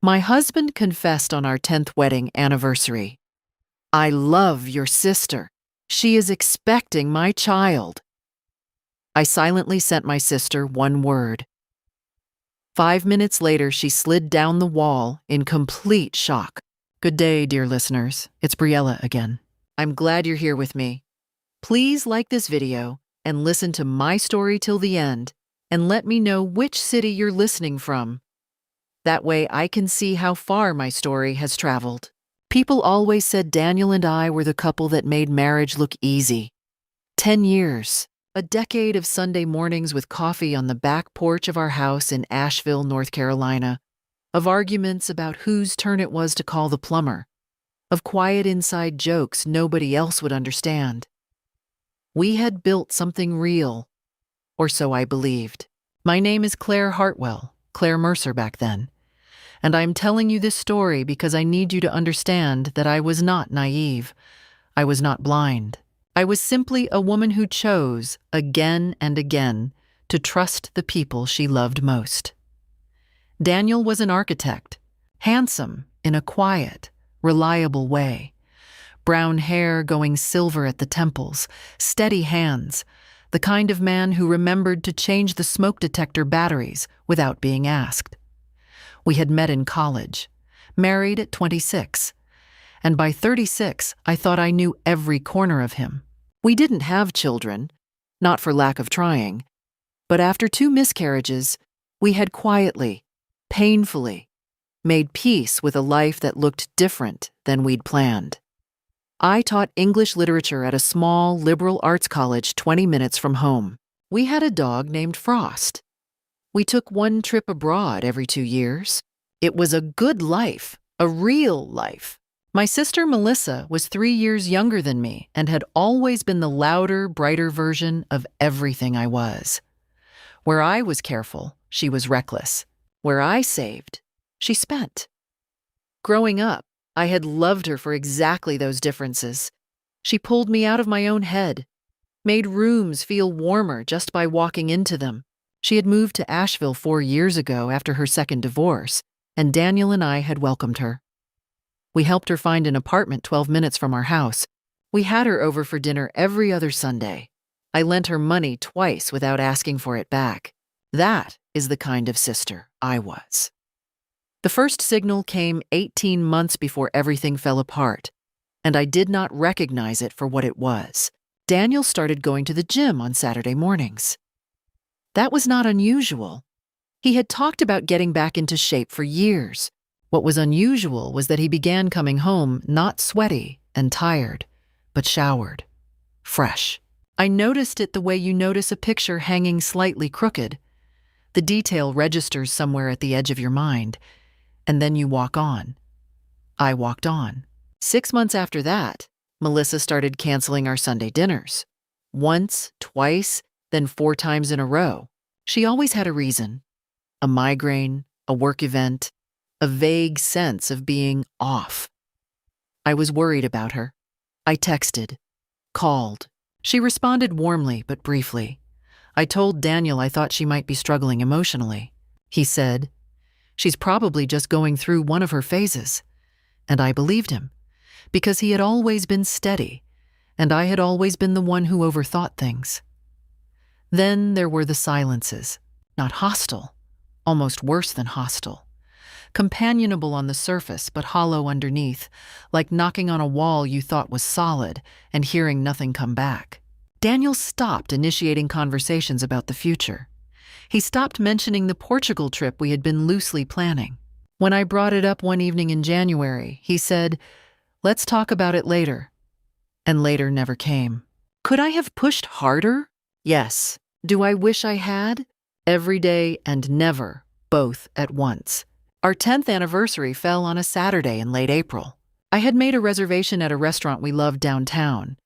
My husband confessed on our 10th wedding anniversary. I love your sister. She is expecting my child. I silently sent my sister one word. 5 minutes later, she slid down the wall in complete shock. Good day, dear listeners. It's Briella again. I'm glad you're here with me. Please like this video and listen to my story till the end, and let me know which city you're listening from. That way I can see how far my story has traveled. People always said Daniel and I were the couple that made marriage look easy. 10 years, a decade of Sunday mornings with coffee on the back porch of our house in Asheville, North Carolina, of arguments about whose turn it was to call the plumber, of quiet inside jokes nobody else would understand. We had built something real, or so I believed. My name is Claire Hartwell, Claire Mercer back then, and I'm telling you this story because I need you to understand that I was not naive. I was not blind. I was simply a woman who chose, again and again, to trust the people she loved most. Daniel was an architect, handsome in a quiet, reliable way. Brown hair going silver at the temples, steady hands, the kind of man who remembered to change the smoke detector batteries without being asked. We had met in college, married at 26, and by 36 I thought I knew every corner of him. We didn't have children, not for lack of trying, but after 2 miscarriages, we had quietly, painfully, made peace with a life that looked different than we'd planned. I taught English literature at a small liberal arts college 20 minutes from home. We had a dog named Frost. We took 1 trip abroad every 2 years. It was a good life, a real life. My sister Melissa was 3 years younger than me and had always been the louder, brighter version of everything I was. Where I was careful, she was reckless. Where I saved, she spent. Growing up, I had loved her for exactly those differences. She pulled me out of my own head, made rooms feel warmer just by walking into them. She had moved to Asheville 4 years ago after her second divorce, and Daniel and I had welcomed her. We helped her find an apartment 12 minutes from our house. We had her over for dinner every other Sunday. I lent her money twice without asking for it back. That is the kind of sister I was. The first signal came 18 months before everything fell apart, and I did not recognize it for what it was. Daniel started going to the gym on Saturday mornings. That was not unusual. He had talked about getting back into shape for years. What was unusual was that he began coming home not sweaty and tired, but showered, fresh. I noticed it the way you notice a picture hanging slightly crooked. The detail registers somewhere at the edge of your mind, and then you walk on. I walked on. 6 months after that, Melissa started canceling our Sunday dinners. Once, twice, then 4 times in a row. She always had a reason. A migraine, a work event, a vague sense of being off. I was worried about her. I texted, called. She responded warmly but briefly. I told Daniel I thought she might be struggling emotionally. He said, "She's probably just going through one of her phases." And I believed him, because he had always been steady, and I had always been the one who overthought things. Then there were the silences, not hostile, almost worse than hostile. Companionable on the surface, but hollow underneath, like knocking on a wall you thought was solid and hearing nothing come back. Daniel stopped initiating conversations about the future. He stopped mentioning the Portugal trip we had been loosely planning. When I brought it up one evening in January, he said, "Let's talk about it later." And later never came. Could I have pushed harder? Yes. Do I wish I had? Every day and never, both at once. Our 10th anniversary fell on a Saturday in late April. I had made a reservation at a restaurant we loved downtown.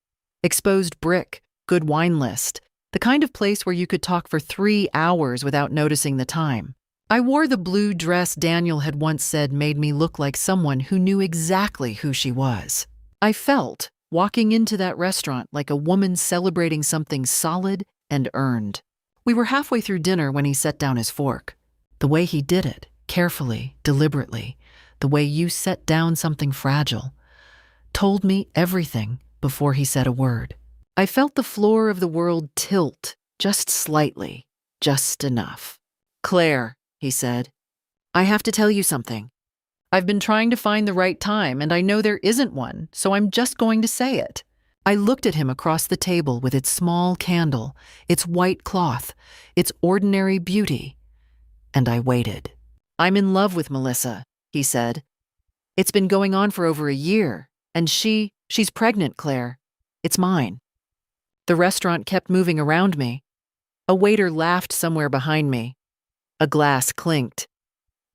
Exposed brick, good wine list, the kind of place where you could talk for 3 hours without noticing the time. I wore the blue dress Daniel had once said made me look like someone who knew exactly who she was. I felt, walking into that restaurant, like a woman celebrating something solid and earned. We were halfway through dinner when he set down his fork. The way he did it, carefully, deliberately, the way you set down something fragile, told me everything before he said a word. I felt the floor of the world tilt just slightly, just enough. "Claire," he said, "I have to tell you something. I've been trying to find the right time, and I know there isn't one, so I'm just going to say it." I looked at him across the table with its small candle, its white cloth, its ordinary beauty, and I waited. "I'm in love with Melissa," he said. "It's been going on for over a year, and she's pregnant, Claire. It's mine." The restaurant kept moving around me. A waiter laughed somewhere behind me. A glass clinked.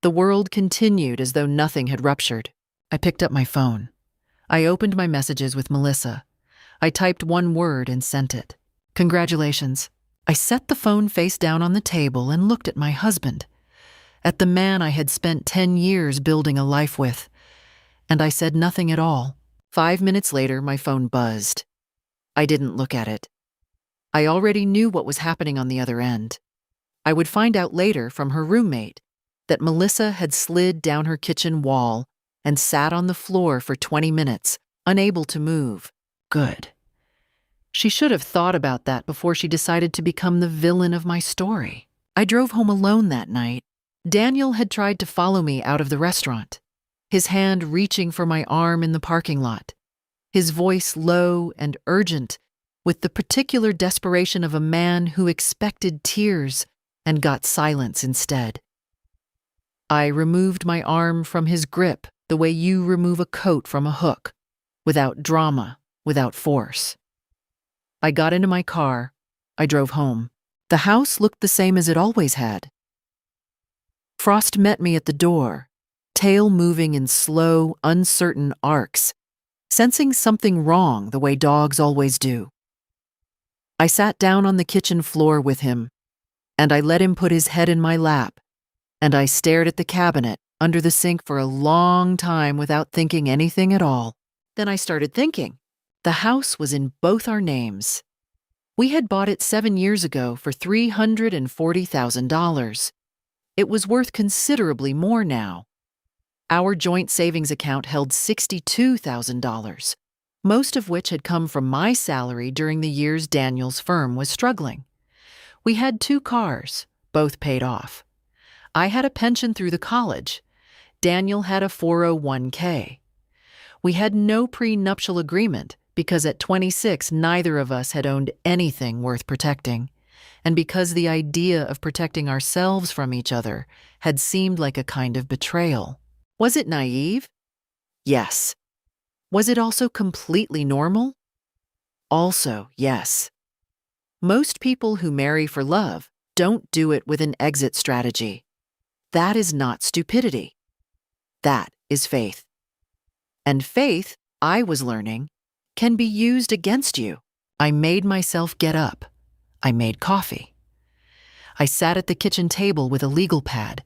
The world continued as though nothing had ruptured. I picked up my phone. I opened my messages with Melissa. I typed one word and sent it. "Congratulations." I set the phone face down on the table and looked at my husband, at the man I had spent 10 years building a life with, and I said nothing at all. 5 minutes later, my phone buzzed. I didn't look at it. I already knew what was happening on the other end. I would find out later from her roommate that Melissa had slid down her kitchen wall and sat on the floor for 20 minutes, unable to move. Good. She should have thought about that before she decided to become the villain of my story. I drove home alone that night. Daniel had tried to follow me out of the restaurant, his hand reaching for my arm in the parking lot, his voice low and urgent, with the particular desperation of a man who expected tears and got silence instead. I removed my arm from his grip the way you remove a coat from a hook, without drama, without force. I got into my car. I drove home. The house looked the same as it always had. Frost met me at the door, tail moving in slow, uncertain arcs, sensing something wrong the way dogs always do. I sat down on the kitchen floor with him, and I let him put his head in my lap, and I stared at the cabinet under the sink for a long time without thinking anything at all. Then I started thinking. The house was in both our names. We had bought it 7 years ago for $340,000. It was worth considerably more now. Our joint savings account held $62,000, most of which had come from my salary during the years Daniel's firm was struggling. We had 2 cars, both paid off. I had a pension through the college. Daniel had a 401k. We had no prenuptial agreement because at 26 neither of us had owned anything worth protecting, and because the idea of protecting ourselves from each other had seemed like a kind of betrayal. Was it naive? Yes. Was it also completely normal? Also, yes. Most people who marry for love don't do it with an exit strategy. That is not stupidity. That is faith. And faith, I was learning, can be used against you. I made myself get up. I made coffee. I sat at the kitchen table with a legal pad,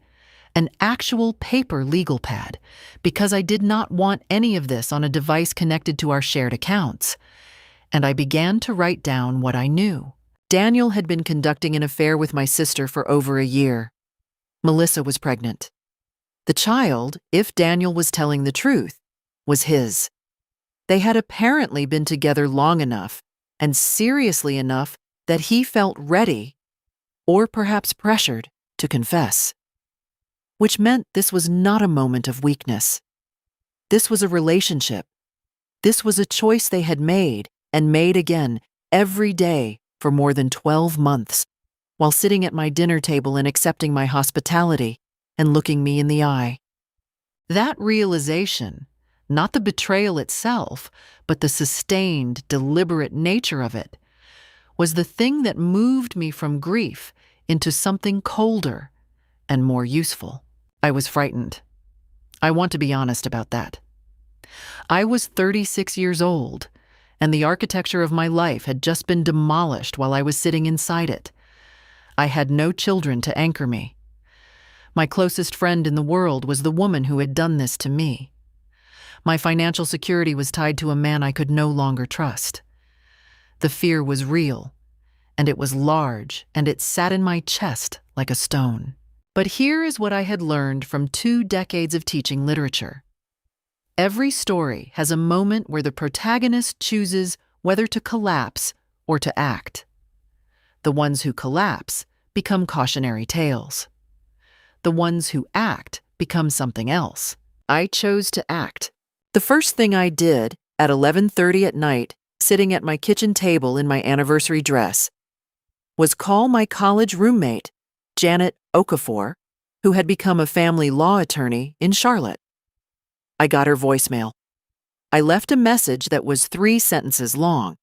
an actual paper legal pad, because I did not want any of this on a device connected to our shared accounts, and I began to write down what I knew. Daniel had been conducting an affair with my sister for over a year. Melissa was pregnant. The child, if Daniel was telling the truth, was his. They had apparently been together long enough, and seriously enough, that he felt ready, or perhaps pressured, to confess. Which meant this was not a moment of weakness. This was a relationship. This was a choice they had made, and made again, every day for more than 12 months, while sitting at my dinner table and accepting my hospitality and looking me in the eye. That realization, not the betrayal itself, but the sustained, deliberate nature of it, was the thing that moved me from grief into something colder and more useful. I was frightened. I want to be honest about that. I was 36 years old, and the architecture of my life had just been demolished while I was sitting inside it. I had no children to anchor me. My closest friend in the world was the woman who had done this to me. My financial security was tied to a man I could no longer trust. The fear was real, and it was large, and it sat in my chest like a stone. But here is what I had learned from 2 decades of teaching literature. Every story has a moment where the protagonist chooses whether to collapse or to act. The ones who collapse become cautionary tales. The ones who act become something else. I chose to act. The first thing I did at 11:30 at night, sitting at my kitchen table in my anniversary dress, was call my college roommate, Janet Okafor, who had become a family law attorney in Charlotte. I got her voicemail. I left a message that was 3 sentences long.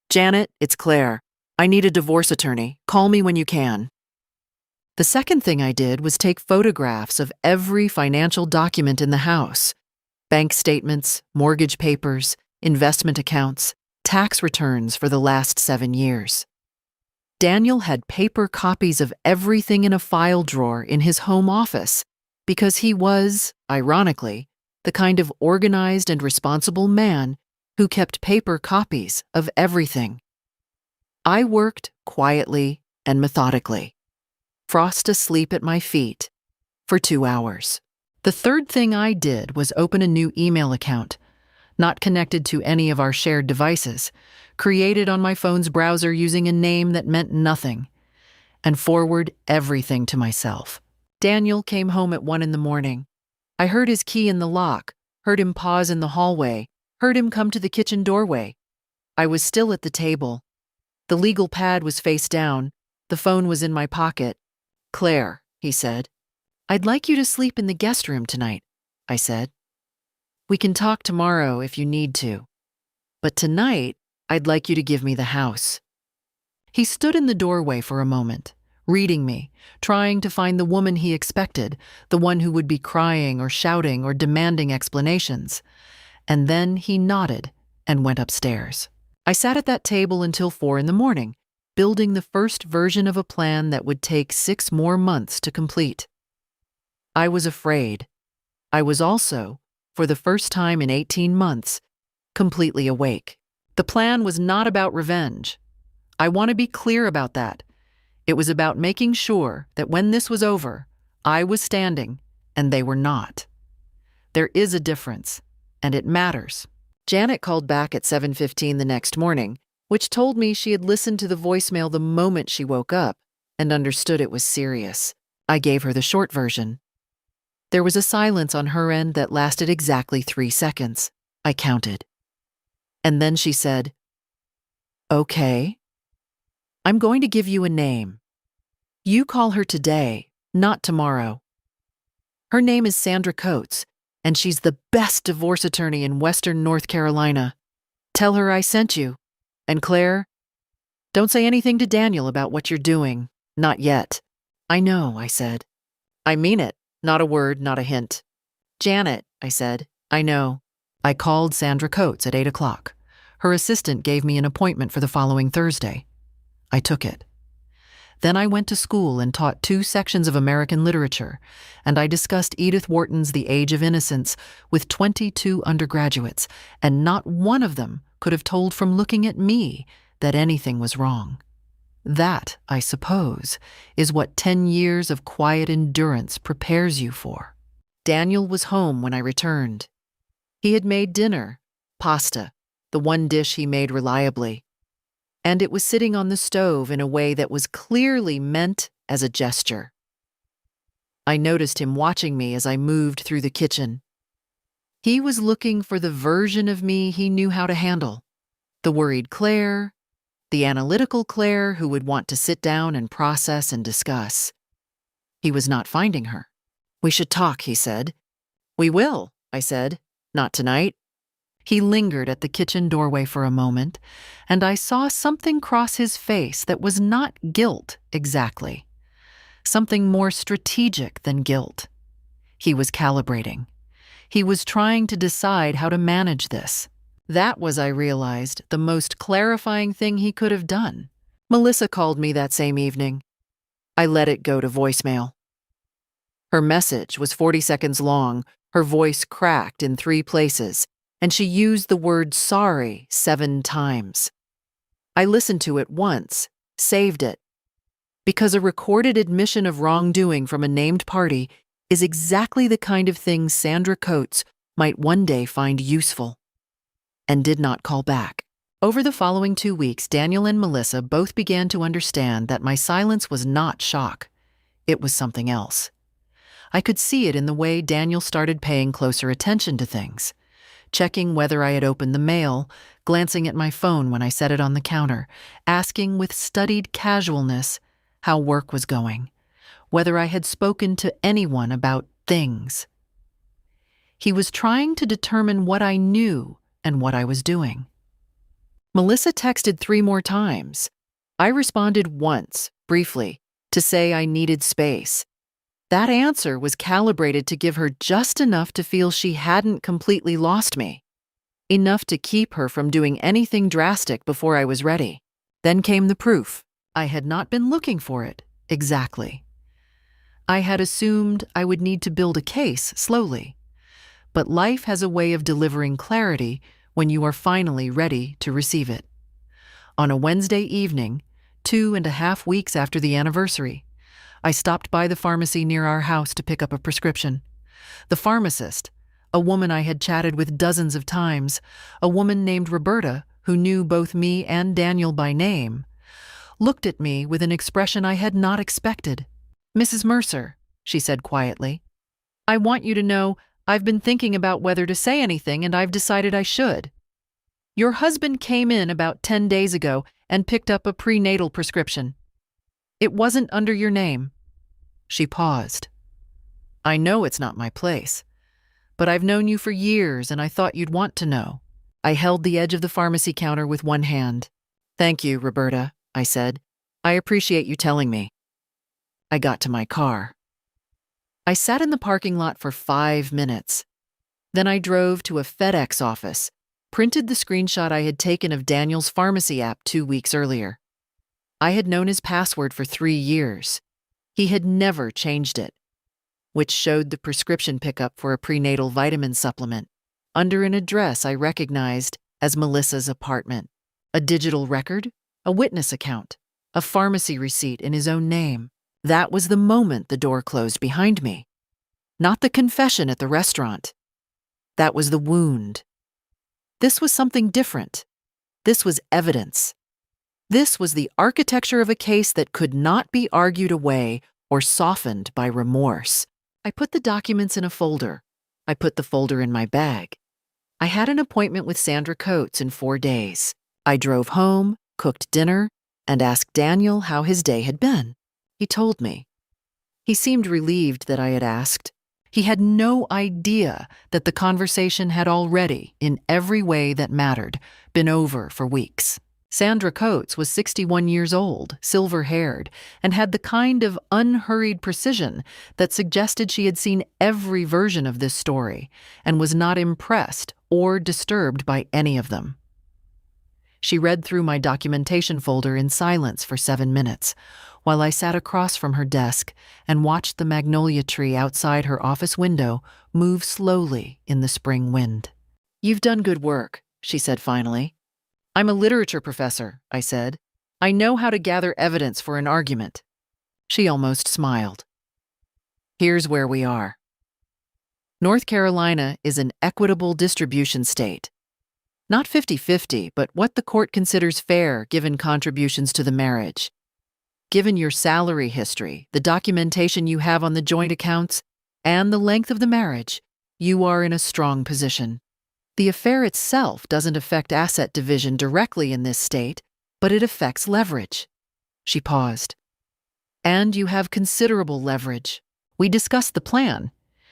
"Janet, it's Claire. I need a divorce attorney. Call me when you can." The second thing I did was take photographs of every financial document in the house: bank statements, mortgage papers, investment accounts, tax returns for the last 7 years. Daniel had paper copies of everything in a file drawer in his home office because he was, ironically, the kind of organized and responsible man who kept paper copies of everything. I worked quietly and methodically, Frost asleep at my feet, for 2 hours. The third thing I did was open a new email account, not connected to any of our shared devices, created on my phone's browser using a name that meant nothing, and forward everything to myself. Daniel came home at 1 in the morning. I heard his key in the lock, heard him pause in the hallway, heard him come to the kitchen doorway. I was still at the table. The legal pad was face down. The phone was in my pocket. "Claire," he said. "I'd like you to sleep in the guest room tonight," I said. "We can talk tomorrow if you need to. But tonight, I'd like you to give me the house." He stood in the doorway for a moment, reading me, trying to find the woman he expected, the one who would be crying or shouting or demanding explanations. And then he nodded and went upstairs. I sat at that table until 4 in the morning, building the first version of a plan that would take 6 more months to complete. I was afraid. I was also, for the first time in 18 months, completely awake. The plan was not about revenge. I want to be clear about that. It was about making sure that when this was over, I was standing and they were not. There is a difference, and it matters. Janet called back at 7:15 the next morning, which told me she had listened to the voicemail the moment she woke up and understood it was serious. I gave her the short version. There was a silence on her end that lasted exactly 3 seconds. I counted. And then she said, "Okay. I'm going to give you a name. You call her today, not tomorrow. Her name is Sandra Coates, and she's the best divorce attorney in Western North Carolina. Tell her I sent you. And Claire, don't say anything to Daniel about what you're doing. Not yet." "I know," I said. "I mean it. Not a word, not a hint." "Janet," I said, "I know." I called Sandra Coates at 8 o'clock. Her assistant gave me an appointment for the following Thursday. I took it. Then I went to school and taught 2 sections of American literature, and I discussed Edith Wharton's The Age of Innocence with 22 undergraduates, and not one of them could have told from looking at me that anything was wrong. That, I suppose, is what 10 years of quiet endurance prepares you for. Daniel was home when I returned. He had made dinner, pasta, the one dish he made reliably, and it was sitting on the stove in a way that was clearly meant as a gesture. I noticed him watching me as I moved through the kitchen. He was looking for the version of me he knew how to handle, the worried Claire, the analytical Claire who would want to sit down and process and discuss. He was not finding her. "We should talk," he said. "We will," I said. "Not tonight." He lingered at the kitchen doorway for a moment, and I saw something cross his face that was not guilt exactly. Something more strategic than guilt. He was calibrating. He was trying to decide how to manage this. That was, I realized, the most clarifying thing he could have done. Melissa called me that same evening. I let it go to voicemail. Her message was 40 seconds long, her voice cracked in 3 places, and she used the word sorry 7 times. I listened to it once, saved it. Because a recorded admission of wrongdoing from a named party is exactly the kind of thing Sandra Coates might one day find useful. And did not call back. Over the following 2 weeks, Daniel and Melissa both began to understand that my silence was not shock. It was something else. I could see it in the way Daniel started paying closer attention to things, checking whether I had opened the mail, glancing at my phone when I set it on the counter, asking with studied casualness how work was going, whether I had spoken to anyone about things. He was trying to determine what I knew and what I was doing. Melissa texted 3 more times. I responded once, briefly, to say I needed space. That answer was calibrated to give her just enough to feel she hadn't completely lost me, enough to keep her from doing anything drastic before I was ready. Then came the proof. I had not been looking for it, exactly. I had assumed I would need to build a case slowly. But life has a way of delivering clarity when you are finally ready to receive it. On a Wednesday evening, 2.5 weeks after the anniversary, I stopped by the pharmacy near our house to pick up a prescription. The pharmacist, a woman I had chatted with dozens of times, a woman named Roberta, who knew both me and Daniel by name, looked at me with an expression I had not expected. "Mrs. Mercer," she said quietly, "I want you to know I've been thinking about whether to say anything, and I've decided I should. Your husband came in about 10 days ago and picked up a prenatal prescription. It wasn't under your name." She paused. "I know it's not my place, but I've known you for years and I thought you'd want to know." I held the edge of the pharmacy counter with one hand. "Thank you, Roberta," I said. "I appreciate you telling me." I got to my car. I sat in the parking lot for 5 minutes. Then I drove to a FedEx office, printed the screenshot I had taken of Daniel's pharmacy app 2 weeks earlier. I had known his password for 3 years. He had never changed it, which showed the prescription pickup for a prenatal vitamin supplement under an address I recognized as Melissa's apartment. A digital record, a witness account, a pharmacy receipt in his own name. That was the moment the door closed behind me. Not the confession at the restaurant. That was the wound. This was something different. This was evidence. This was the architecture of a case that could not be argued away or softened by remorse. I put the documents in a folder. I put the folder in my bag. I had an appointment with Sandra Coates in 4 days. I drove home, cooked dinner, and asked Daniel how his day had been. He told me. He seemed relieved that I had asked. He had no idea that the conversation had already, in every way that mattered, been over for weeks. Sandra Coates was 61 years old, silver-haired, and had the kind of unhurried precision that suggested she had seen every version of this story and was not impressed or disturbed by any of them. She read through my documentation folder in silence for 7 minutes, while I sat across from her desk and watched the magnolia tree outside her office window move slowly in the spring wind. "You've done good work," she said finally. "I'm a literature professor," I said. "I know how to gather evidence for an argument." She almost smiled. "Here's where we are. North Carolina is an equitable distribution state. Not 50-50, but what the court considers fair given contributions to the marriage. Given your salary history, the documentation you have on the joint accounts, and the length of the marriage, you are in a strong position. The affair itself doesn't affect asset division directly in this state, but it affects leverage." She paused. "And you have considerable leverage. We discussed the plan.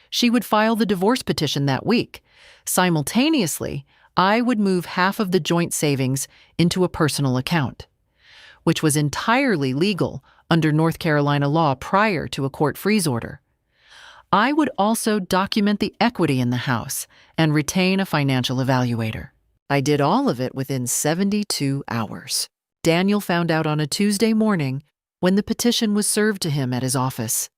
She would file the divorce petition that week. Simultaneously, I would move half of the joint savings into a personal account, which was entirely legal under North Carolina law prior to a court freeze order. I would also document the equity in the house and retain a financial evaluator. I did all of it within 72 hours. Daniel found out on a Tuesday morning when the petition was served to him at his office.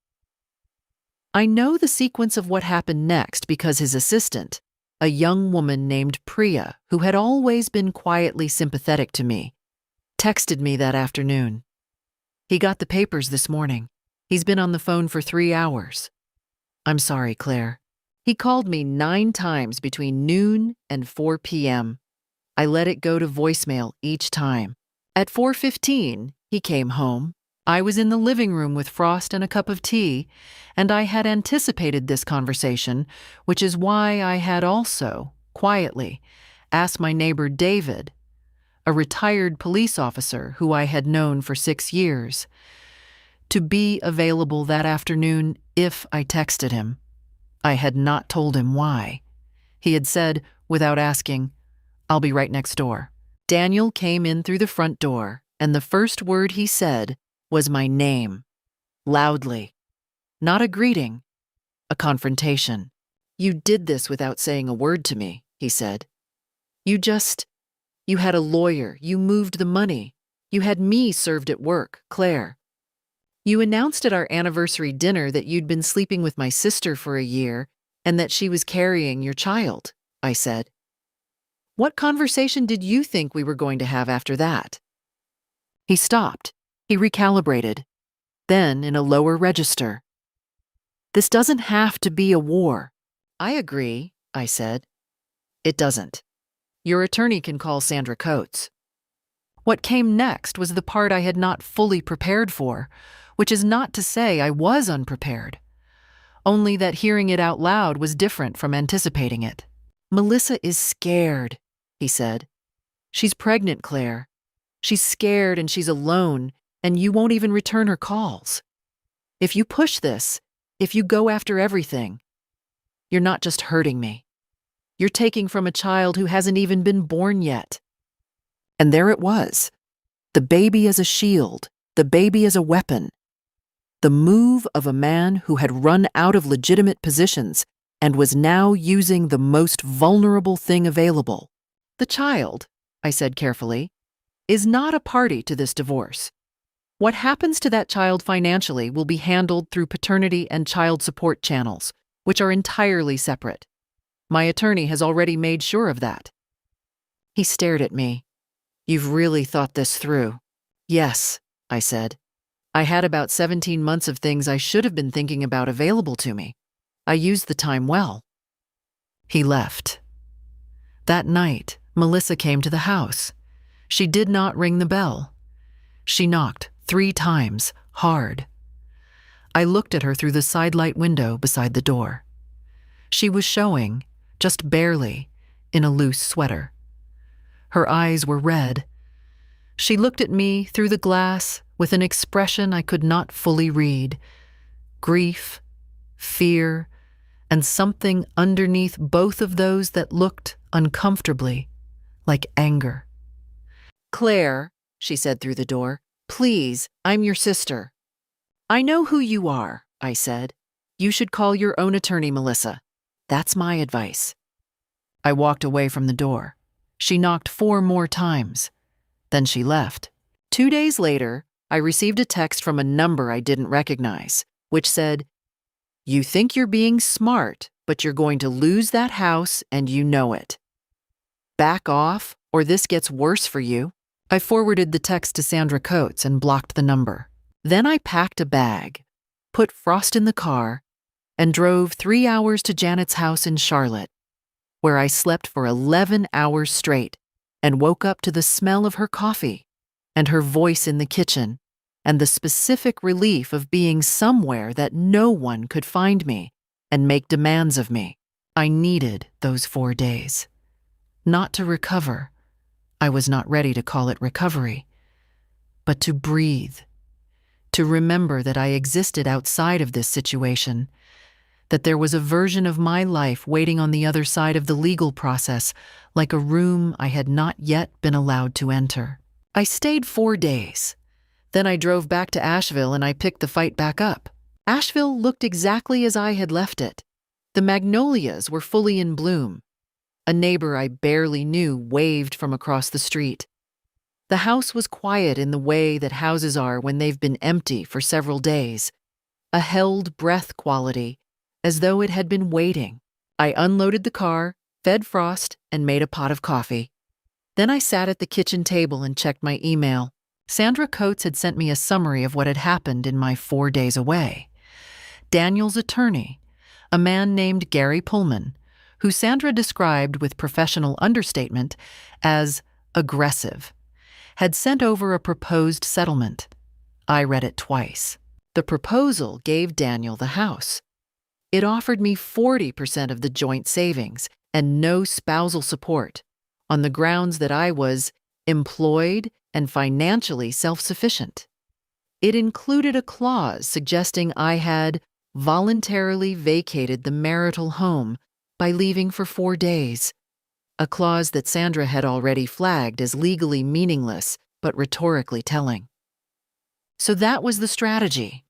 I know the sequence of what happened next because his assistant, a young woman named Priya, who had always been quietly sympathetic to me, texted me that afternoon. He got the papers this morning. He's been on the phone for 3 hours. I'm sorry, Claire. He called me 9 times between noon and 4 p.m. I let it go to voicemail each time. At 4:15, he came home. I was in the living room with Frost and a cup of tea, and I had anticipated this conversation, which is why I had also, quietly, asked my neighbor David, a retired police officer who I had known for 6 years, to be available that afternoon if I texted him. I had not told him why. He had said, without asking, "I'll be right next door." Daniel came in through the front door, and the first word he said was my name, loudly. Not a greeting, a confrontation. "You did this without saying a word to me," he said. You had a lawyer, you moved the money. You had me served at work, Claire. You announced at our anniversary dinner that you'd been sleeping with my sister for a year and that she was carrying your child," I said. "What conversation did you think we were going to have after that?" He stopped. He recalibrated. Then, in a lower register, "This doesn't have to be a war." "I agree," I said. "It doesn't. Your attorney can call Sandra Coates." What came next was the part I had not fully prepared for, which is not to say I was unprepared, only that hearing it out loud was different from anticipating it. "Melissa is scared," he said. "She's pregnant, Claire. She's scared and she's alone, and you won't even return her calls. If you push this, if you go after everything, you're not just hurting me. You're taking from a child who hasn't even been born yet." And there it was. The baby as a shield, the baby as a weapon. The move of a man who had run out of legitimate positions and was now using the most vulnerable thing available. "The child," I said carefully, "is not a party to this divorce. What happens to that child financially will be handled through paternity and child support channels, which are entirely separate. My attorney has already made sure of that." He stared at me. "You've really thought this through." "Yes," I said. "I had about 17 months of things I should have been thinking about available to me. I used the time well." He left. That night, Melissa came to the house. She did not ring the bell. She knocked 3 times, hard. I looked at her through the sidelight window beside the door. She was showing, just barely, in a loose sweater. Her eyes were red. She looked at me through the glass with an expression I could not fully read. Grief, fear, and something underneath both of those that looked uncomfortably like anger. "Claire," she said through the door, "please, I'm your sister." "I know who you are," I said. "You should call your own attorney, Melissa. That's my advice." I walked away from the door. She knocked 4 more times. Then she left. 2 days later, I received a text from a number I didn't recognize, which said, "You think you're being smart, but you're going to lose that house and you know it. Back off, or this gets worse for you." I forwarded the text to Sandra Coates and blocked the number. Then I packed a bag, put Frost in the car, and drove 3 hours to Janet's house in Charlotte, where I slept for 11 hours straight and woke up to the smell of her coffee and her voice in the kitchen and the specific relief of being somewhere that no one could find me and make demands of me. I needed those 4 days. Not to recover. I was not ready to call it recovery, but to breathe, to remember that I existed outside of this situation, that there was a version of my life waiting on the other side of the legal process, like a room I had not yet been allowed to enter. I stayed 4 days. Then I drove back to Asheville and I picked the fight back up. Asheville looked exactly as I had left it. The magnolias were fully in bloom. A neighbor I barely knew waved from across the street. The house was quiet in the way that houses are when they've been empty for several days, a held breath quality, as though it had been waiting. I unloaded the car, fed Frost, and made a pot of coffee. Then I sat at the kitchen table and checked my email. Sandra Coates had sent me a summary of what had happened in my 4 days away. Daniel's attorney, a man named Gary Pullman, who Sandra described with professional understatement as aggressive, had sent over a proposed settlement. I read it twice. The proposal gave Daniel the house. It offered me 40% of the joint savings and no spousal support, on the grounds that I was employed and financially self-sufficient. It included a clause suggesting I had voluntarily vacated the marital home by leaving for 4 days, a clause that Sandra had already flagged as legally meaningless but rhetorically telling. So that was the strategy.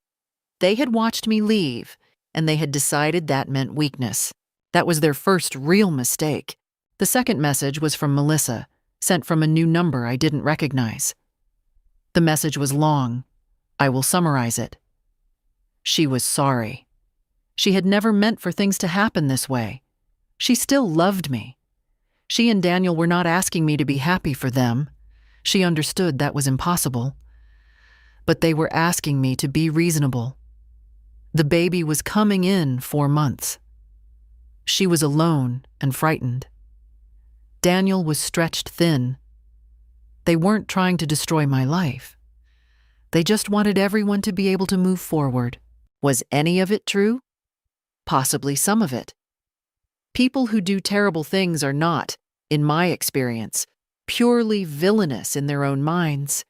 They had watched me leave, and they had decided that meant weakness. That was their first real mistake. The second message was from Melissa, sent from a new number I didn't recognize. The message was long. I will summarize it. She was sorry. She had never meant for things to happen this way. She still loved me. She and Daniel were not asking me to be happy for them. She understood that was impossible. But they were asking me to be reasonable. The baby was coming in 4 months. She was alone and frightened. Daniel was stretched thin. They weren't trying to destroy my life. They just wanted everyone to be able to move forward. Was any of it true? Possibly some of it. People who do terrible things are not, in my experience, purely villainous in their own minds.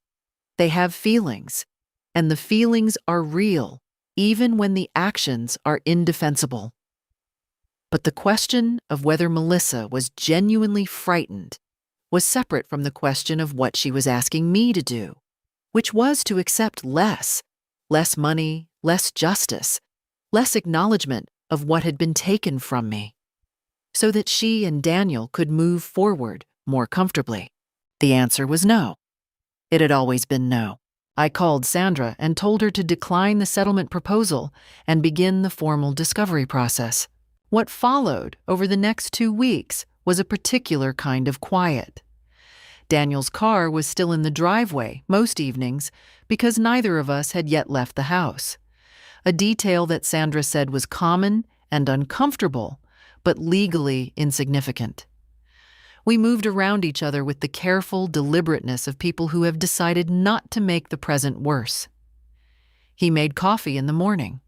They have feelings, and the feelings are real, even when the actions are indefensible. But the question of whether Melissa was genuinely frightened was separate from the question of what she was asking me to do, which was to accept less money, less justice, less acknowledgement of what had been taken from me, so that she and Daniel could move forward more comfortably. The answer was no. It had always been no. I called Sandra and told her to decline the settlement proposal and begin the formal discovery process. What followed over the next 2 weeks was a particular kind of quiet. Daniel's car was still in the driveway most evenings because neither of us had yet left the house, a detail that Sandra said was common and uncomfortable, but legally insignificant. We moved around each other with the careful deliberateness of people who have decided not to make the present worse. He made coffee in the morning.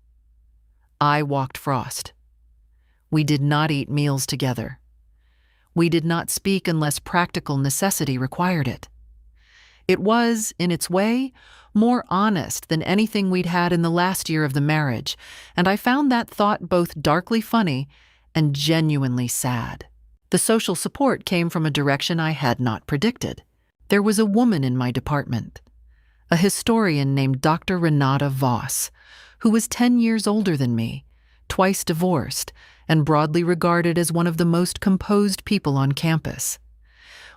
I walked Frost. We did not eat meals together. We did not speak unless practical necessity required it. It was, in its way, more honest than anything we'd had in the last year of the marriage, and I found that thought both darkly funny and genuinely sad. The social support came from a direction I had not predicted. There was a woman in my department, a historian named Dr. Renata Voss, who was 10 years older than me, twice divorced, and broadly regarded as one of the most composed people on campus.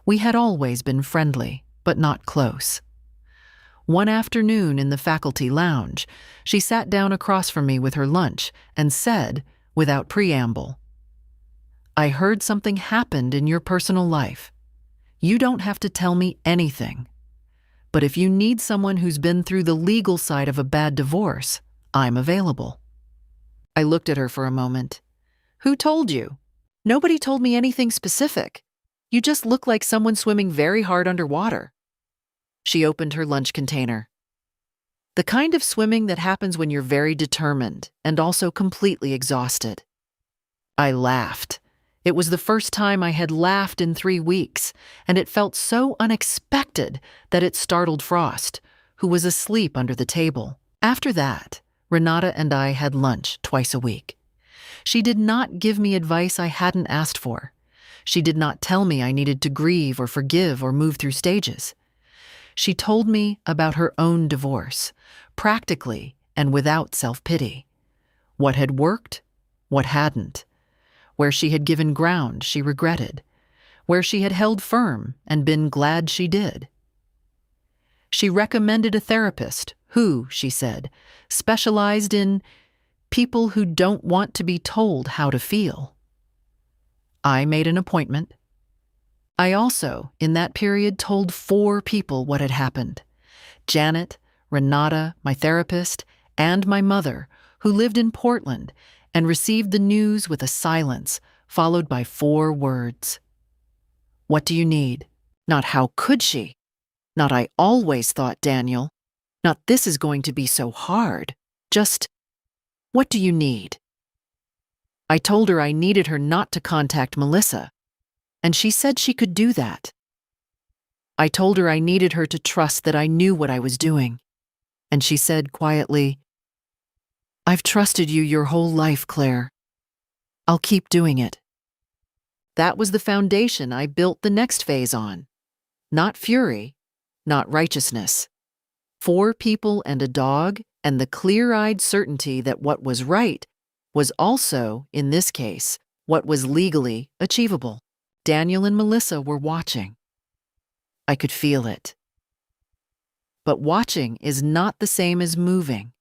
We had always been friendly, but not close. One afternoon in the faculty lounge, she sat down across from me with her lunch and said, without preamble, "I heard something happened in your personal life. You don't have to tell me anything. But if you need someone who's been through the legal side of a bad divorce, I'm available." I looked at her for a moment. "Who told you?" "Nobody told me anything specific. You just look like someone swimming very hard underwater." She opened her lunch container. "The kind of swimming that happens when you're very determined and also completely exhausted." I laughed. It was the first time I had laughed in 3 weeks, and it felt so unexpected that it startled Frost, who was asleep under the table. After that, Renata and I had lunch twice a week. She did not give me advice I hadn't asked for. She did not tell me I needed to grieve or forgive or move through stages. She told me about her own divorce, practically and without self-pity. What had worked, what hadn't. Where she had given ground she regretted. Where she had held firm and been glad she did. She recommended a therapist who, she said, specialized in people who don't want to be told how to feel. I made an appointment. I also, in that period, told 4 people what had happened. Janet, Renata, my therapist, and my mother, who lived in Portland and received the news with a silence followed by 4 words. What do you need? Not how could she? Not I always thought, Daniel. Not this is going to be so hard. Just, what do you need? I told her I needed her not to contact Melissa, and she said she could do that. I told her I needed her to trust that I knew what I was doing, and she said quietly, I've trusted you your whole life, Claire. I'll keep doing it. That was the foundation I built the next phase on. Not fury, not righteousness. 4 people and a dog, and the clear-eyed certainty that what was right was also, in this case, what was legally achievable. Daniel and Melissa were watching. I could feel it. But watching is not the same as moving,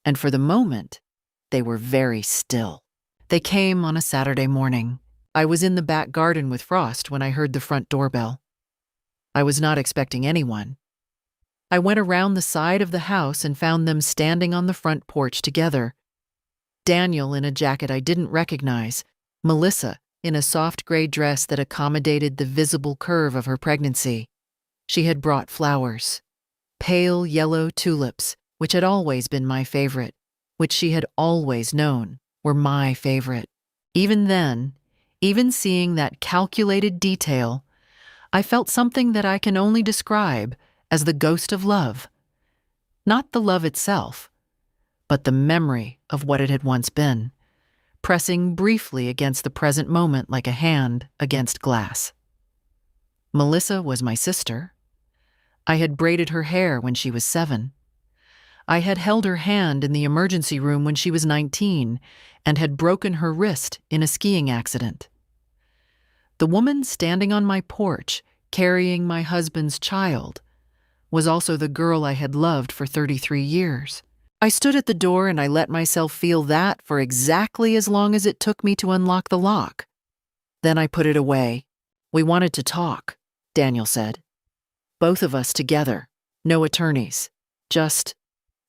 and for the moment, they were very still. They came on a Saturday morning. I was in the back garden with Frost when I heard the front doorbell. I was not expecting anyone. I went around the side of the house and found them standing on the front porch together. Daniel in a jacket I didn't recognize, Melissa in a soft gray dress that accommodated the visible curve of her pregnancy. She had brought flowers, pale yellow tulips, which had always been my favorite, which she had always known were my favorite. Even then, even seeing that calculated detail, I felt something that I can only describe as the ghost of love. Not the love itself, but the memory of what it had once been, pressing briefly against the present moment like a hand against glass. Melissa was my sister. I had braided her hair when she was 7. I had held her hand in the emergency room when she was 19 and had broken her wrist in a skiing accident. The woman standing on my porch, carrying my husband's child, was also the girl I had loved for 33 years. I stood at the door and I let myself feel that for exactly as long as it took me to unlock the lock. Then I put it away. We wanted to talk, Daniel said. Both of us together, no attorneys, just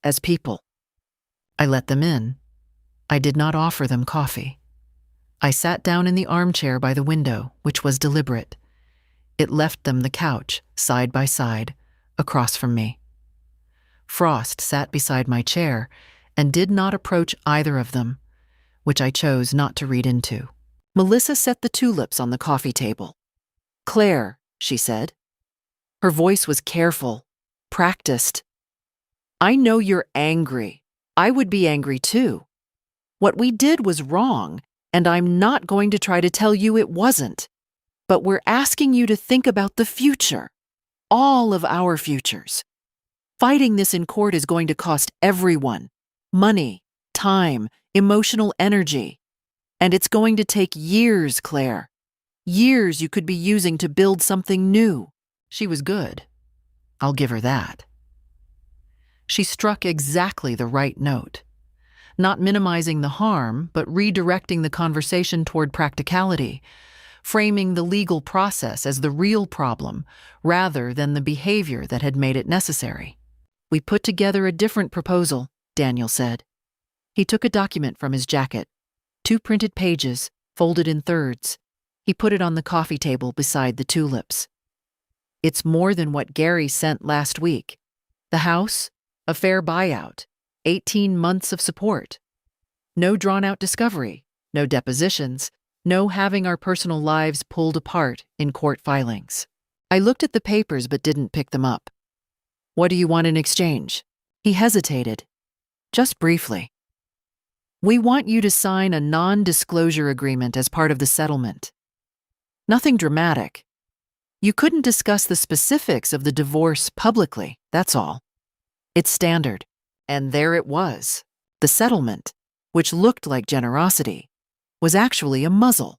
as people. I let them in. I did not offer them coffee. I sat down in the armchair by the window, which was deliberate. It left them the couch, side by side, across from me. Frost sat beside my chair and did not approach either of them, which I chose not to read into. Melissa set the tulips on the coffee table. Claire, she said. Her voice was careful, practiced. I know you're angry. I would be angry too. What we did was wrong, and I'm not going to try to tell you it wasn't. But we're asking you to think about the future, all of our futures. Fighting this in court is going to cost everyone money, time, emotional energy. And it's going to take years, Claire. Years you could be using to build something new. She was good. I'll give her that. She struck exactly the right note. Not minimizing the harm, but redirecting the conversation toward practicality, framing the legal process as the real problem rather than the behavior that had made it necessary. We put together a different proposal, Daniel said. He took a document from his jacket, 2 printed pages, folded in thirds. He put it on the coffee table beside the tulips. It's more than what Gary sent last week. The house, a fair buyout, 18 months of support. No drawn-out discovery, no depositions, no having our personal lives pulled apart in court filings. I looked at the papers but didn't pick them up. What do you want in exchange? He hesitated, just briefly. We want you to sign a non-disclosure agreement as part of the settlement. Nothing dramatic. You couldn't discuss the specifics of the divorce publicly, that's all. It's standard. And there it was. The settlement, which looked like generosity, was actually a muzzle.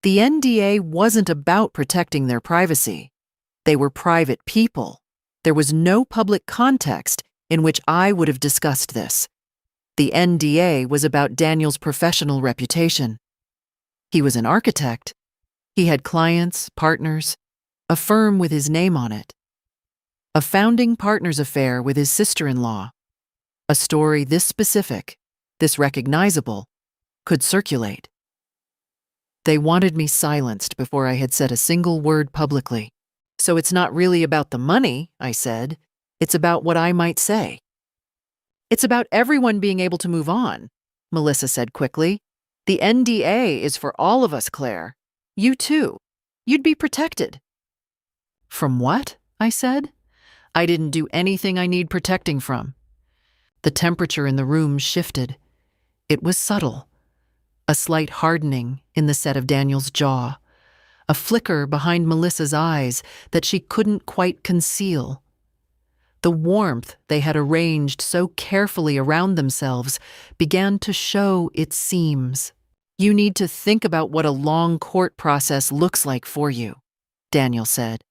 The NDA wasn't about protecting their privacy. They were private people. There was no public context in which I would have discussed this. The NDA was about Daniel's professional reputation. He was an architect. He had clients, partners, a firm with his name on it. A founding partner's affair with his sister-in-law. A story this specific, this recognizable, could circulate. They wanted me silenced before I had said a single word publicly. So it's not really about the money, I said. It's about what I might say. It's about everyone being able to move on, Melissa said quickly. The NDA is for all of us, Claire. You too. You'd be protected. From what? I said. I didn't do anything I need protecting from. The temperature in the room shifted. It was subtle. A slight hardening in the set of Daniel's jaw. A flicker behind Melissa's eyes that she couldn't quite conceal. The warmth they had arranged so carefully around themselves began to show its seams. You need to think about what a long court process looks like for you, Daniel said.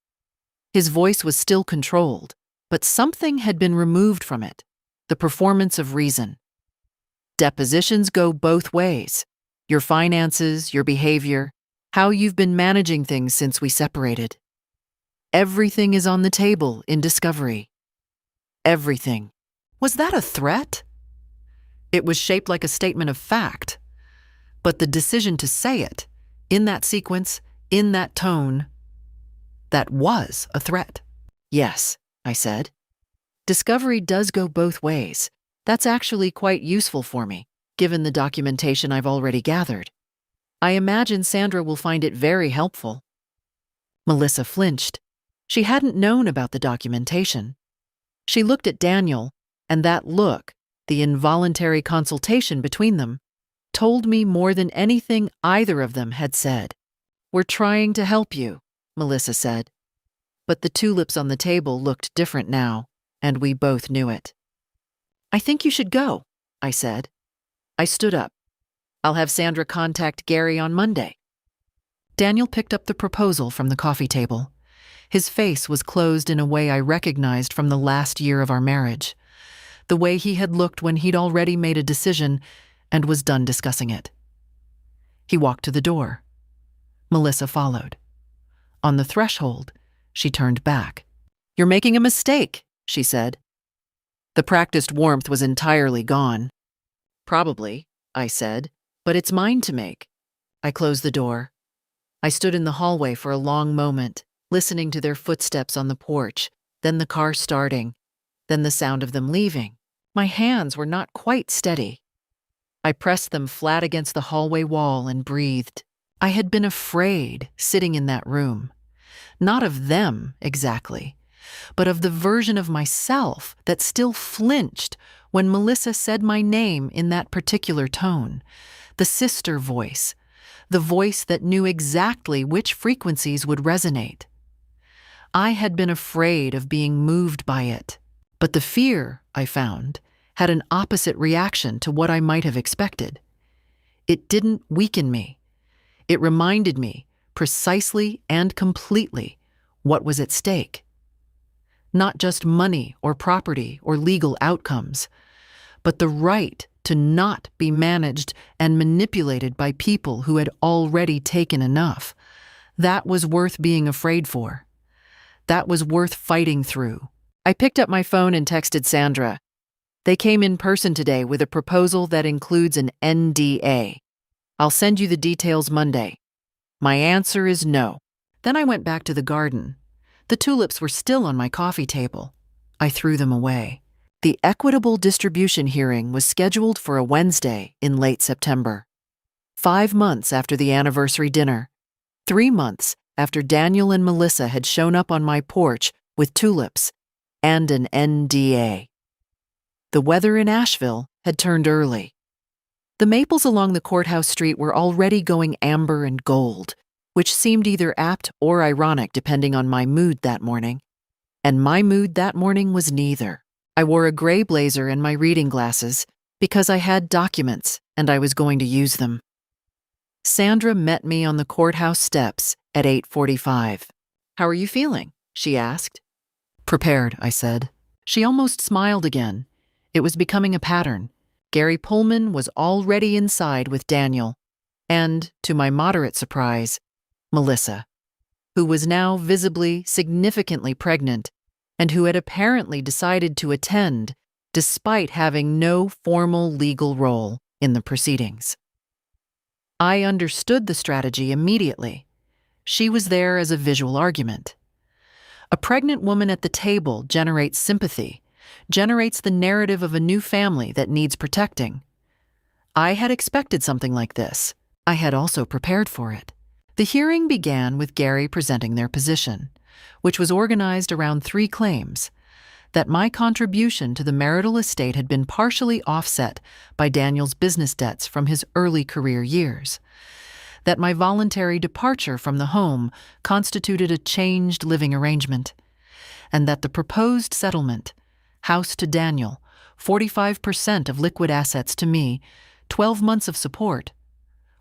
His voice was still controlled, but something had been removed from it, the performance of reason. Depositions go both ways. Your finances, your behavior, how you've been managing things since we separated. Everything is on the table in discovery. Everything. Was that a threat? It was shaped like a statement of fact. But the decision to say it, in that sequence, in that tone, that was a threat. Yes, I said. Discovery does go both ways. That's actually quite useful for me, given the documentation I've already gathered. I imagine Sandra will find it very helpful. Melissa flinched. She hadn't known about the documentation. She looked at Daniel, and that look, the involuntary consultation between them, told me more than anything either of them had said. We're trying to help you, Melissa said. But the tulips on the table looked different now, and we both knew it. I think you should go, I said. I stood up. I'll have Sandra contact Gary on Monday. Daniel picked up the proposal from the coffee table. His face was closed in a way I recognized from the last year of our marriage, the way he had looked when he'd already made a decision and was done discussing it. He walked to the door. Melissa followed. On the threshold, she turned back. You're making a mistake, she said. The practiced warmth was entirely gone. Probably, I said, but it's mine to make. I closed the door. I stood in the hallway for a long moment, listening to their footsteps on the porch, then the car starting, then the sound of them leaving. My hands were not quite steady. I pressed them flat against the hallway wall and breathed. I had been afraid sitting in that room. Not of them, exactly, but of the version of myself that still flinched when Melissa said my name in that particular tone, the sister voice, the voice that knew exactly which frequencies would resonate. I had been afraid of being moved by it, but the fear, I found, had an opposite reaction to what I might have expected. It didn't weaken me. It reminded me, precisely and completely, what was at stake. Not just money or property or legal outcomes, but the right to not be managed and manipulated by people who had already taken enough. That was worth being afraid for. That was worth fighting through. I picked up my phone and texted Sandra. They came in person today with a proposal that includes an NDA. I'll send you the details Monday. My answer is no. Then I went back to the garden. The tulips were still on my coffee table. I threw them away. The equitable distribution hearing was scheduled for a Wednesday in late September. 5 months after the anniversary dinner. 3 months after Daniel and Melissa had shown up on my porch with tulips and an NDA. The weather in Asheville had turned early. The maples along the courthouse street were already going amber and gold, which seemed either apt or ironic depending on my mood that morning. And my mood that morning was neither. I wore a gray blazer and my reading glasses because I had documents and I was going to use them. Sandra met me on the courthouse steps at 8:45. How are you feeling? She asked. Prepared, I said. She almost smiled again. It was becoming a pattern. Gary Pullman was already inside with Daniel, and, to my moderate surprise, Melissa, who was now visibly, significantly pregnant and who had apparently decided to attend despite having no formal legal role in the proceedings. I understood the strategy immediately. She was there as a visual argument. A pregnant woman at the table generates sympathy, generates the narrative of a new family that needs protecting. I had expected something like this. I had also prepared for it. The hearing began with Gary presenting their position, which was organized around 3 claims: that my contribution to the marital estate had been partially offset by Daniel's business debts from his early career years, that my voluntary departure from the home constituted a changed living arrangement, and that the proposed settlement, house to Daniel, 45% of liquid assets to me, 12 months of support,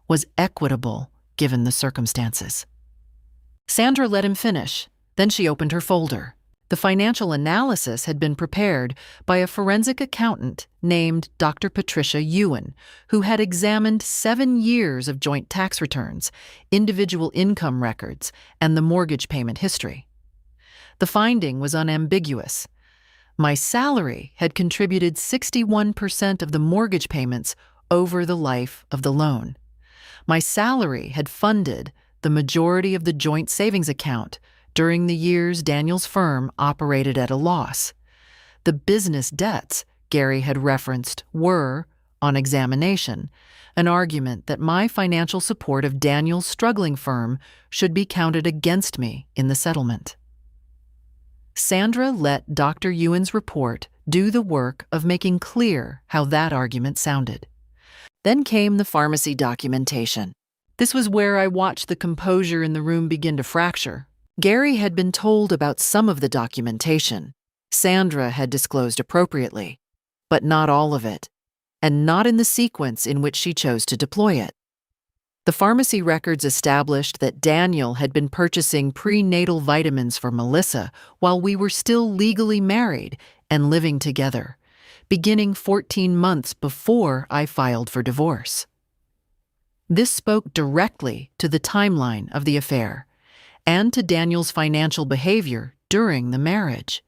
was equitable given the circumstances. Sandra let him finish. Then she opened her folder. The financial analysis had been prepared by a forensic accountant named Dr. Patricia Ewan, who had examined 7 years of joint tax returns, individual income records, and the mortgage payment history. The finding was unambiguous. My salary had contributed 61% of the mortgage payments over the life of the loan. My salary had funded the majority of the joint savings account during the years Daniel's firm operated at a loss. The business debts Gary had referenced were, on examination, an argument that my financial support of Daniel's struggling firm should be counted against me in the settlement. Sandra let Dr. Ewan's report do the work of making clear how that argument sounded. Then came the pharmacy documentation. This was where I watched the composure in the room begin to fracture. Gary had been told about some of the documentation. Sandra had disclosed appropriately, but not all of it, and not in the sequence in which she chose to deploy it. The pharmacy records established that Daniel had been purchasing prenatal vitamins for Melissa while we were still legally married and living together, beginning 14 months before I filed for divorce. This spoke directly to the timeline of the affair and to Daniel's financial behavior during the marriage,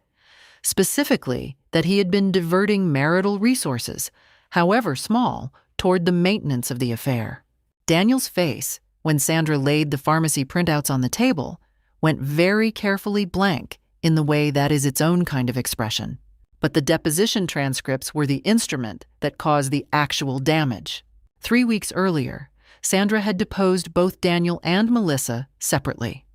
specifically that he had been diverting marital resources, however small, toward the maintenance of the affair. Daniel's face, when Sandra laid the pharmacy printouts on the table, went very carefully blank in the way that is its own kind of expression. But the deposition transcripts were the instrument that caused the actual damage. 3 weeks earlier, Sandra had deposed both Daniel and Melissa separately.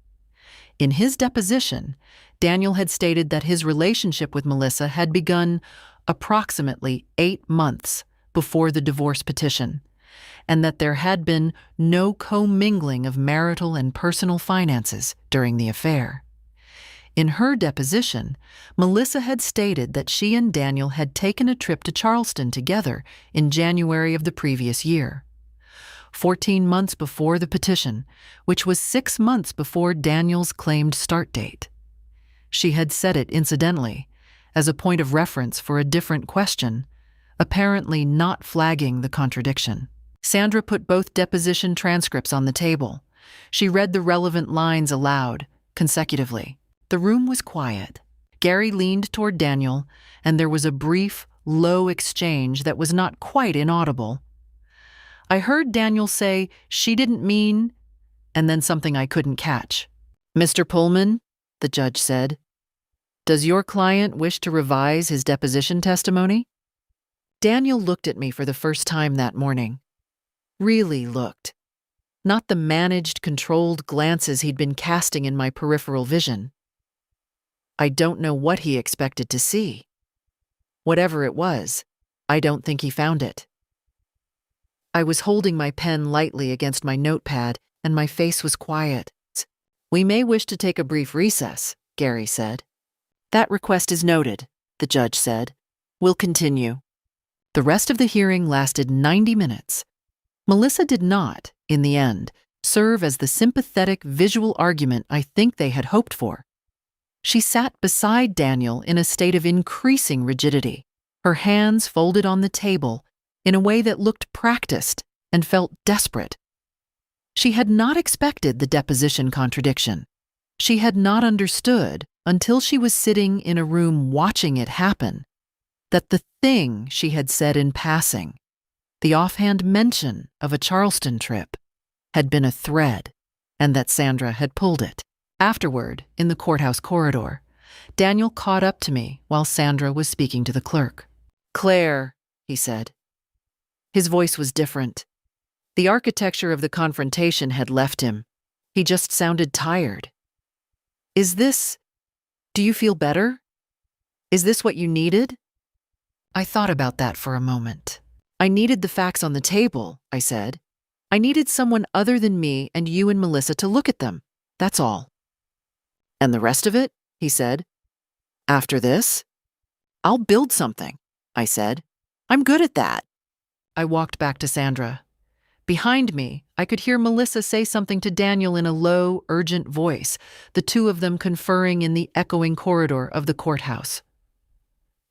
In his deposition, Daniel had stated that his relationship with Melissa had begun approximately 8 months before the divorce petition, and that there had been no commingling of marital and personal finances during the affair. In her deposition, Melissa had stated that she and Daniel had taken a trip to Charleston together in January of the previous year, 14 months before the petition, which was 6 months before Daniel's claimed start date. She had said it incidentally, as a point of reference for a different question, apparently not flagging the contradiction. Sandra put both deposition transcripts on the table. She read the relevant lines aloud, consecutively. The room was quiet. Gary leaned toward Daniel, and there was a brief, low exchange that was not quite inaudible. I heard Daniel say, "She didn't mean," and then something I couldn't catch. "Mr. Pullman," the judge said, "does your client wish to revise his deposition testimony?" Daniel looked at me for the first time that morning. Really looked. Not the managed, controlled glances he'd been casting in my peripheral vision. I don't know what he expected to see. Whatever it was, I don't think he found it. I was holding my pen lightly against my notepad, and my face was quiet. "We may wish to take a brief recess," Gary said. "That request is noted," the judge said. "We'll continue." The rest of the hearing lasted 90 minutes. Melissa did not, in the end, serve as the sympathetic visual argument I think they had hoped for. She sat beside Daniel in a state of increasing rigidity, her hands folded on the table in a way that looked practiced and felt desperate. She had not expected the deposition contradiction. She had not understood until she was sitting in a room watching it happen, that the thing she had said in passing, the offhand mention of a Charleston trip, had been a thread, and that Sandra had pulled it. Afterward, in the courthouse corridor, Daniel caught up to me while Sandra was speaking to the clerk. "Claire," he said. His voice was different. The architecture of the confrontation had left him. He just sounded tired. Do you feel better? Is this what you needed?" I thought about that for a moment. "I needed the facts on the table," I said. "I needed someone other than me and you and Melissa to look at them. That's all." "And the rest of it?" he said. "After this?" "I'll build something," I said. "I'm good at that." I walked back to Sandra. Behind me, I could hear Melissa say something to Daniel in a low, urgent voice, the two of them conferring in the echoing corridor of the courthouse.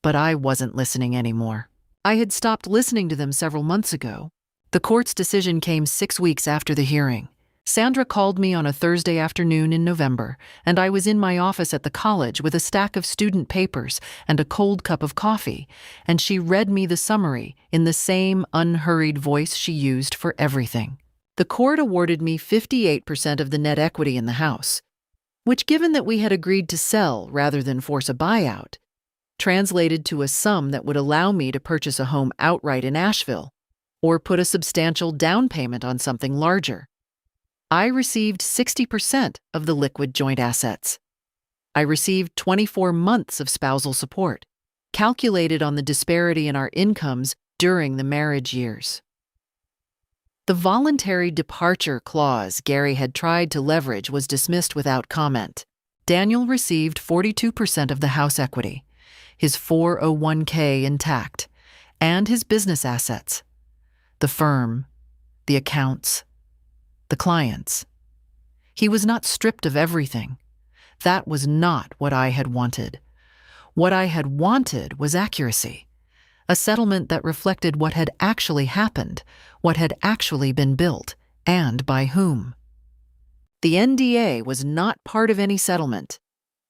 But I wasn't listening anymore. I had stopped listening to them several months ago. The court's decision came 6 weeks after the hearing. Sandra called me on a Thursday afternoon in November, and I was in my office at the college with a stack of student papers and a cold cup of coffee, and she read me the summary in the same unhurried voice she used for everything. The court awarded me 58% of the net equity in the house, which, given that we had agreed to sell rather than force a buyout, translated to a sum that would allow me to purchase a home outright in Asheville or put a substantial down payment on something larger. I received 60% of the liquid joint assets. I received 24 months of spousal support, calculated on the disparity in our incomes during the marriage years. The voluntary departure clause Gary had tried to leverage was dismissed without comment. Daniel received 42% of the house equity, his 401k intact, and his business assets, the firm, the accounts, the clients. He was not stripped of everything. That was not what I had wanted. What I had wanted was accuracy, a settlement that reflected what had actually happened, what had actually been built, and by whom. The NDA was not part of any settlement.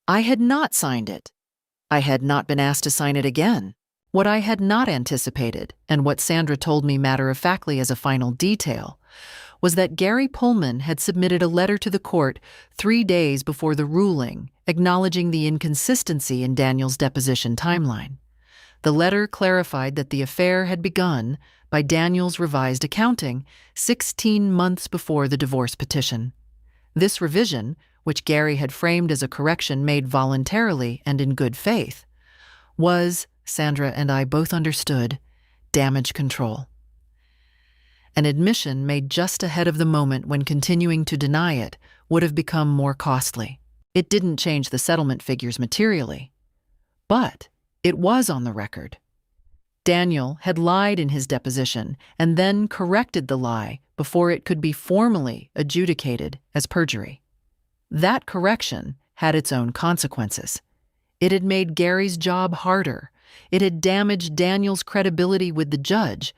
I had not signed it. I had not been asked to sign it again. What I had not anticipated, and what Sandra told me matter-of-factly as a final detail, was that Gary Pullman had submitted a letter to the court 3 days before the ruling, acknowledging the inconsistency in Daniel's deposition timeline. The letter clarified that the affair had begun, by Daniel's revised accounting, 16 months before the divorce petition. This revision, which Gary had framed as a correction made voluntarily and in good faith, was, Sandra and I both understood, damage control. An admission made just ahead of the moment when continuing to deny it would have become more costly. It didn't change the settlement figures materially, but it was on the record. Daniel had lied in his deposition and then corrected the lie before it could be formally adjudicated as perjury. That correction had its own consequences. It had made Gary's job harder. It had damaged Daniel's credibility with the judge,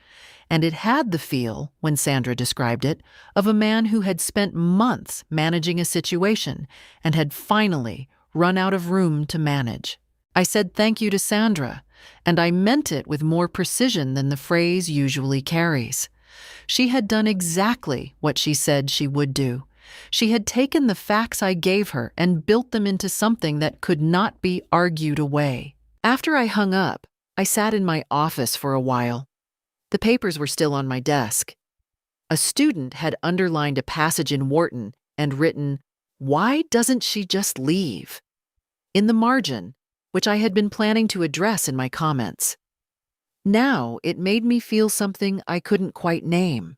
and it had the feel, when Sandra described it, of a man who had spent months managing a situation and had finally run out of room to manage. I said thank you to Sandra, and I meant it with more precision than the phrase usually carries. She had done exactly what she said she would do. She had taken the facts I gave her and built them into something that could not be argued away. After I hung up, I sat in my office for a while. The papers were still on my desk. A student had underlined a passage in Wharton and written, "Why doesn't she just leave?" in the margin, which I had been planning to address in my comments. Now it made me feel something I couldn't quite name.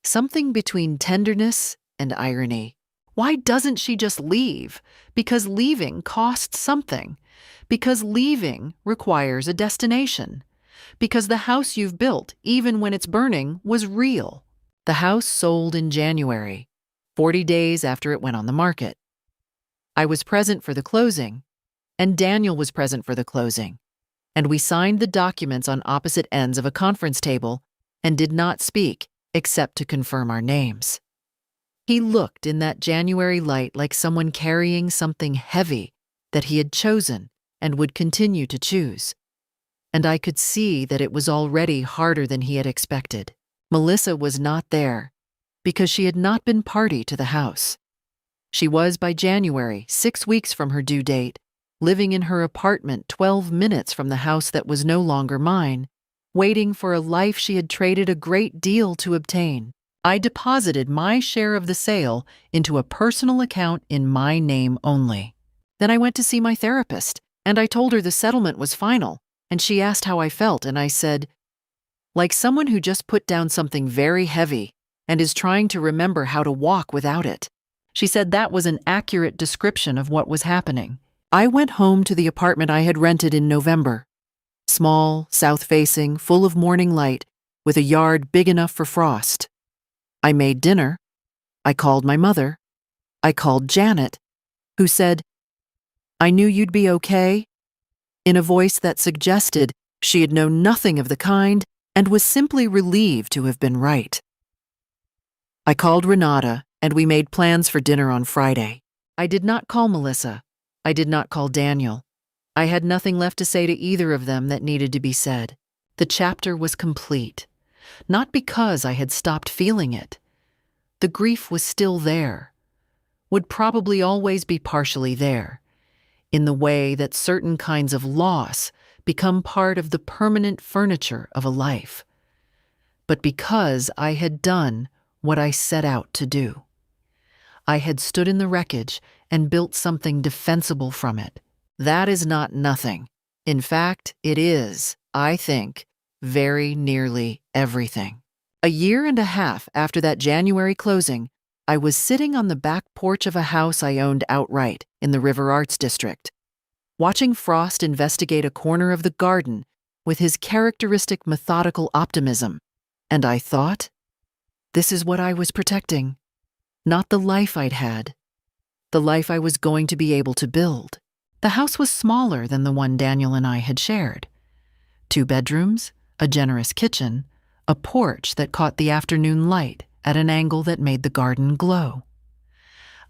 Something between tenderness and irony. Why doesn't she just leave? Because leaving costs something. Because leaving requires a destination. Because the house you've built, even when it's burning, was real. The house sold in January, 40 days after it went on the market. I was present for the closing, and Daniel was present for the closing, and we signed the documents on opposite ends of a conference table and did not speak except to confirm our names. He looked in that January light like someone carrying something heavy that he had chosen and would continue to choose. And I could see that it was already harder than he had expected. Melissa was not there because she had not been party to the house. She was, by January, 6 weeks from her due date, living in her apartment 12 minutes from the house that was no longer mine, waiting for a life she had traded a great deal to obtain. I deposited my share of the sale into a personal account in my name only. Then I went to see my therapist, and I told her the settlement was final, and she asked how I felt, and I said, like someone who just put down something very heavy and is trying to remember how to walk without it. She said that was an accurate description of what was happening. I went home to the apartment I had rented in November. Small, south-facing, full of morning light, with a yard big enough for frost. I made dinner. I called my mother. I called Janet, who said, "I knew you'd be okay," in a voice that suggested she had known nothing of the kind and was simply relieved to have been right. I called Renata, and we made plans for dinner on Friday. I did not call Melissa. I did not call Daniel. I had nothing left to say to either of them that needed to be said. The chapter was complete, not because I had stopped feeling it. The grief was still there, would probably always be partially there, in the way that certain kinds of loss become part of the permanent furniture of a life, but because I had done what I set out to do. I had stood in the wreckage and built something defensible from it. That is not nothing. In fact, it is, I think, very nearly everything. A year and a half after that January closing, I was sitting on the back porch of a house I owned outright in the River Arts District, watching Frost investigate a corner of the garden with his characteristic methodical optimism, and I thought, this is what I was protecting. Not the life I'd had, the life I was going to be able to build. The house was smaller than the one Daniel and I had shared. 2 bedrooms, a generous kitchen, a porch that caught the afternoon light at an angle that made the garden glow.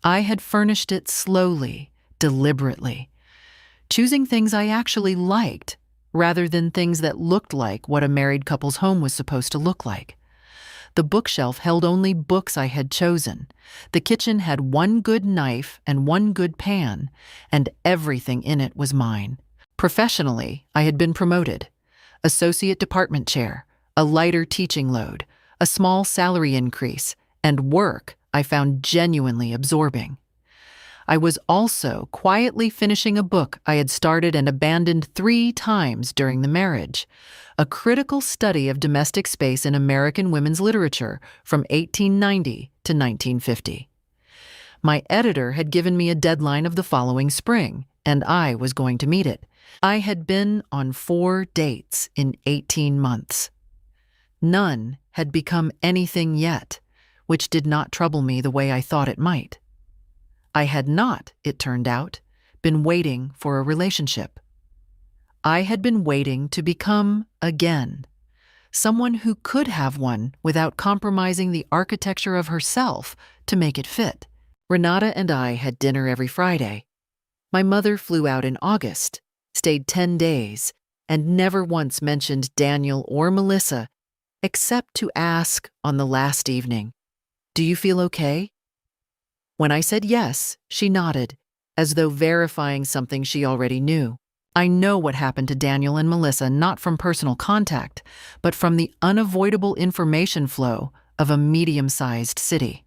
I had furnished it slowly, deliberately, choosing things I actually liked rather than things that looked like what a married couple's home was supposed to look like. The bookshelf held only books I had chosen. The kitchen had 1 good knife and 1 good pan, and everything in it was mine. Professionally, I had been promoted. Associate department chair, a lighter teaching load, a small salary increase, and work I found genuinely absorbing. I was also quietly finishing a book I had started and abandoned 3 times during the marriage, a critical study of domestic space in American women's literature from 1890 to 1950. My editor had given me a deadline of the following spring, and I was going to meet it. I had been on 4 dates in 18 months. None had become anything yet, which did not trouble me the way I thought it might. I had not, it turned out, been waiting for a relationship. I had been waiting to become, again, someone who could have one without compromising the architecture of herself to make it fit. Renata and I had dinner every Friday. My mother flew out in August, stayed 10 days, and never once mentioned Daniel or Melissa except to ask on the last evening, "Do you feel okay?" When I said yes, she nodded, as though verifying something she already knew. I know what happened to Daniel and Melissa not from personal contact, but from the unavoidable information flow of a medium-sized city.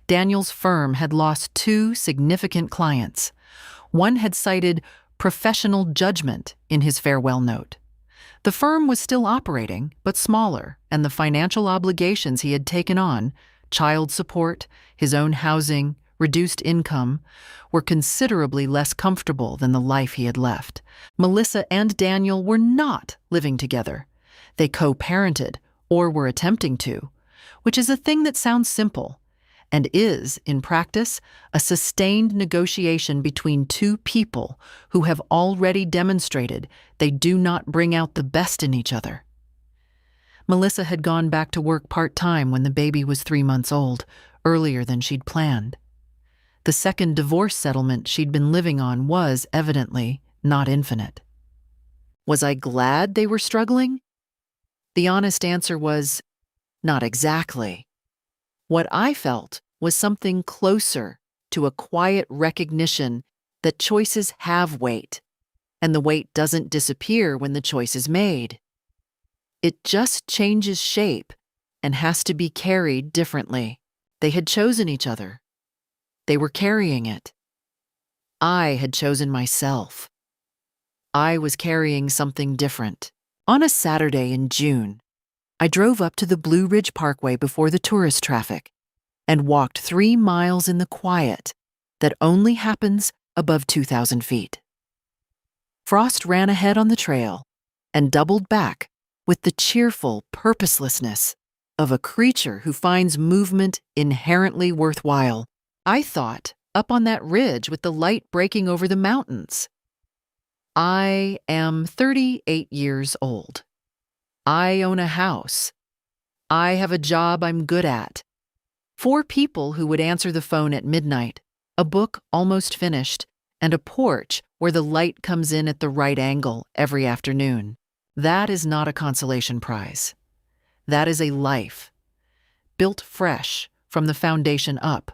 Daniel's firm had lost 2 significant clients. One had cited professional judgment in his farewell note. The firm was still operating, but smaller, and the financial obligations he had taken on, child support, his own housing, reduced income, were considerably less comfortable than the life he had left. Melissa and Daniel were not living together. They co-parented, or were attempting to, which is a thing that sounds simple, and is, in practice, a sustained negotiation between 2 people who have already demonstrated they do not bring out the best in each other. Melissa had gone back to work part-time when the baby was 3 months old, earlier than she'd planned. The second divorce settlement she'd been living on was, evidently, not infinite. Was I glad they were struggling? The honest answer was, not exactly. What I felt was something closer to a quiet recognition that choices have weight, and the weight doesn't disappear when the choice is made. It just changes shape and has to be carried differently. They had chosen each other. They were carrying it. I had chosen myself. I was carrying something different. On a Saturday in June, I drove up to the Blue Ridge Parkway before the tourist traffic and walked 3 miles in the quiet that only happens above 2,000 feet. Frost ran ahead on the trail and doubled back with the cheerful purposelessness of a creature who finds movement inherently worthwhile. I thought, up on that ridge with the light breaking over the mountains. I am 38 years old. I own a house. I have a job I'm good at. 4 people who would answer the phone at midnight, a book almost finished, and a porch where the light comes in at the right angle every afternoon. That is not a consolation prize. That is a life, built fresh from the foundation up,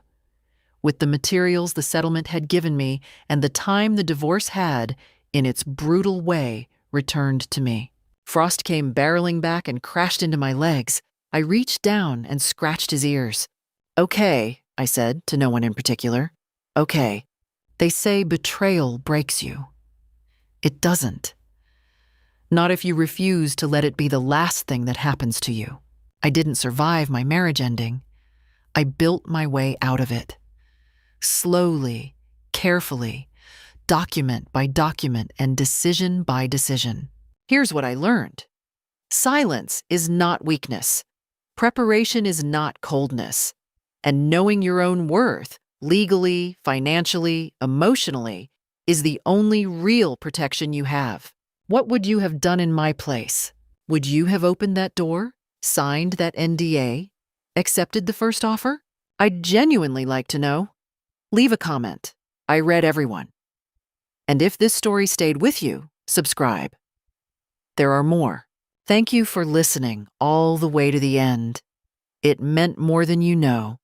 with the materials the settlement had given me and the time the divorce had, in its brutal way, returned to me. Frost came barreling back and crashed into my legs. I reached down and scratched his ears. "Okay," I said, to no one in particular. "Okay. They say betrayal breaks you. It doesn't. Not if you refuse to let it be the last thing that happens to you. I didn't survive my marriage ending. I built my way out of it. Slowly, carefully, document by document and decision by decision. Here's what I learned. Silence is not weakness. Preparation is not coldness. And knowing your own worth, legally, financially, emotionally, is the only real protection you have. What would you have done in my place? Would you have opened that door, signed that NDA, accepted the first offer? I'd genuinely like to know. Leave a comment. I read everyone. And if this story stayed with you, subscribe. There are more. Thank you for listening all the way to the end. It meant more than you know.